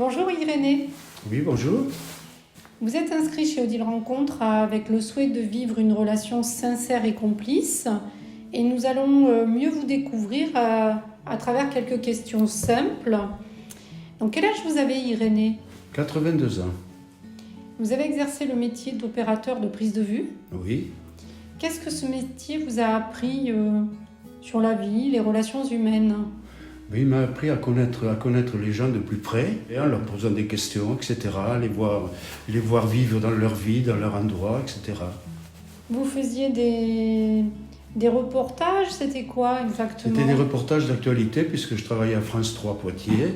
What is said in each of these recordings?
Bonjour Irénée. Oui, bonjour. Vous êtes inscrit chez Odile Rencontre avec le souhait de vivre une relation sincère et complice. Et nous allons mieux vous découvrir à travers quelques questions simples. Donc, quel âge vous avez, Irénée ? 82 ans. Vous avez exercé le métier d'opérateur de prise de vue. Oui. Qu'est-ce que ce métier vous a appris sur la vie, les relations humaines ? Il m'a appris à connaître les gens de plus près, et en leur posant des questions, etc., les voir vivre dans leur vie, dans leur endroit, etc. Vous faisiez des reportages, c'était quoi exactement ? C'était des reportages d'actualité, puisque je travaillais à France 3 Poitiers,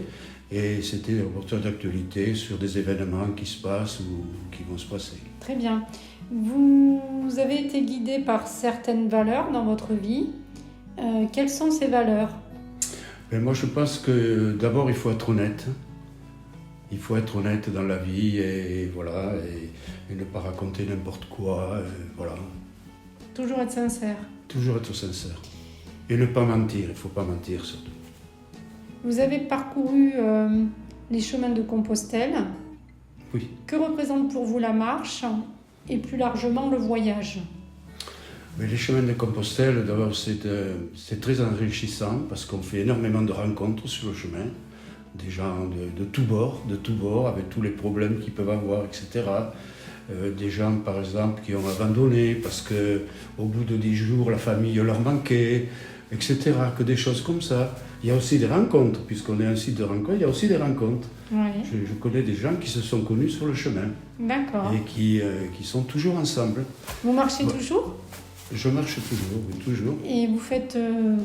et c'était des reportages d'actualité sur des événements qui se passent ou qui vont se passer. Très bien. Vous avez été guidé par certaines valeurs dans votre vie. Quelles sont ces valeurs ? Moi, je pense que d'abord, il faut être honnête. Il faut être honnête dans la vie et voilà, et ne pas raconter n'importe quoi. Voilà. Toujours être sincère. Toujours être sincère. Et ne pas mentir, il ne faut pas mentir surtout. Vous avez parcouru les chemins de Compostelle. Oui. Que représente pour vous la marche et plus largement le voyage ? Mais les chemins de Compostelle, d'abord, c'est très enrichissant parce qu'on fait énormément de rencontres sur le chemin. Des gens de tous bords, avec tous les problèmes qu'ils peuvent avoir, etc. Des gens, par exemple, qui ont abandonné parce qu'au bout de 10 jours, la famille leur manquait, etc. Que des choses comme ça. Il y a aussi des rencontres, puisqu'on est un site de rencontres, il y a aussi des rencontres. Oui. Je connais des gens qui se sont connus sur le chemin. D'accord. Et qui sont toujours ensemble. Vous marchez toujours ? Je marche toujours, oui, toujours. Et vous faites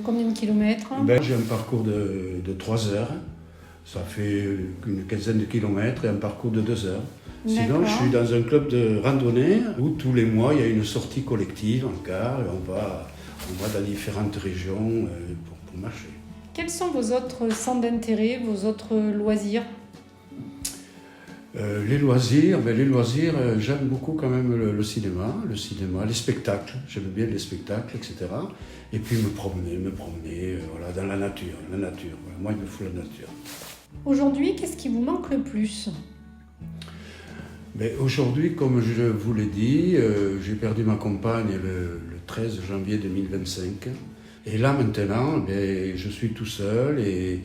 combien de kilomètres ? J'ai un parcours de 3 heures. Ça fait une quinzaine de kilomètres et un parcours de 2 heures. Sinon, je suis dans un club de randonnée où tous les mois, il y a une sortie collective en car et on va dans différentes régions pour marcher. Quels sont vos autres centres d'intérêt, vos autres loisirs ? Les loisirs, j'aime beaucoup quand même le cinéma, les spectacles. J'aime bien les spectacles, etc. Et puis me promener, voilà, dans la nature. Voilà. Moi, il me faut la nature. Aujourd'hui, qu'est-ce qui vous manque le plus ? Aujourd'hui, comme je vous l'ai dit, j'ai perdu ma compagne le 13 janvier 2025. Et là, maintenant, je suis tout seul et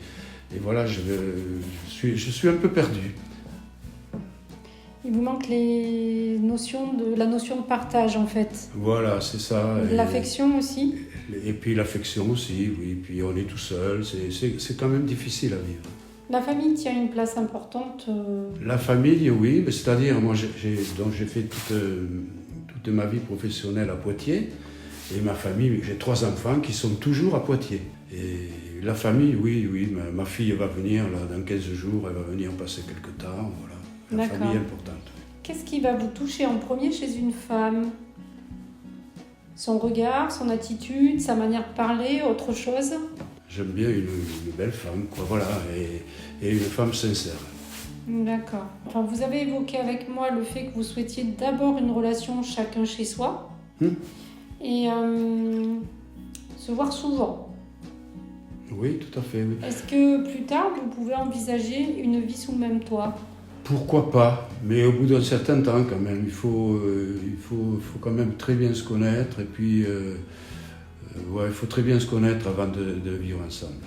voilà, je suis un peu perdu. Il vous manque la notion de partage, en fait. Voilà, c'est ça. L'affection aussi ? Et puis l'affection aussi, oui. Puis on est tout seul, c'est quand même difficile à vivre. La famille tient une place importante. La famille, oui. C'est-à-dire, moi, j'ai fait toute ma vie professionnelle à Poitiers. Et ma famille, j'ai 3 enfants qui sont toujours à Poitiers. Et la famille, oui. Ma fille va venir, là, dans 15 jours, elle va venir passer quelques temps, voilà. La famille est importante. Qu'est-ce qui va vous toucher en premier chez une femme ? Son regard, son attitude, sa manière de parler, autre chose ? J'aime bien une belle femme, quoi, voilà, et une femme sincère. D'accord. Enfin, vous avez évoqué avec moi le fait que vous souhaitiez d'abord une relation chacun chez soi et se voir souvent. Oui, tout à fait, oui. Est-ce que plus tard, vous pouvez envisager une vie sous le même toit ? Pourquoi pas, mais au bout d'un certain temps quand même, il faut quand même très bien se connaître et puis il faut très bien se connaître avant de vivre ensemble.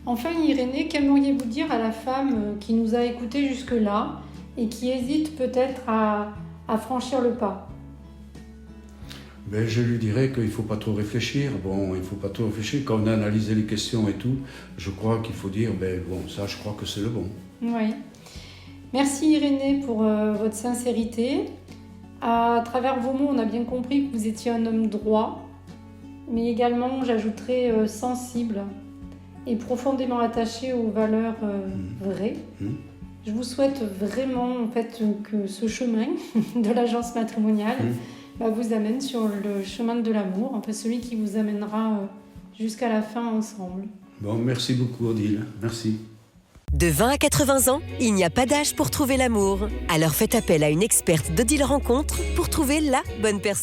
Enfin Irénée, qu'aimeriez-vous dire à la femme qui nous a écoutés jusque-là et qui hésite peut-être à franchir le pas ? Je lui dirais qu'il ne faut pas trop réfléchir. Il ne faut pas trop réfléchir. Quand on a analysé les questions et tout, je crois qu'il faut dire, ça je crois que c'est le bon. Oui. Merci Irénée pour votre sincérité. À travers vos mots, on a bien compris que vous étiez un homme droit, mais également, j'ajouterais, sensible et profondément attaché aux valeurs vraies. Je vous souhaite vraiment en fait, que ce chemin de l'agence matrimoniale vous amène sur le chemin de l'amour, enfin celui qui vous amènera jusqu'à la fin ensemble. Merci beaucoup Odile, merci. De 20 à 80 ans, il n'y a pas d'âge pour trouver l'amour. Alors faites appel à une experte d'Odile Rencontre pour trouver la bonne personne.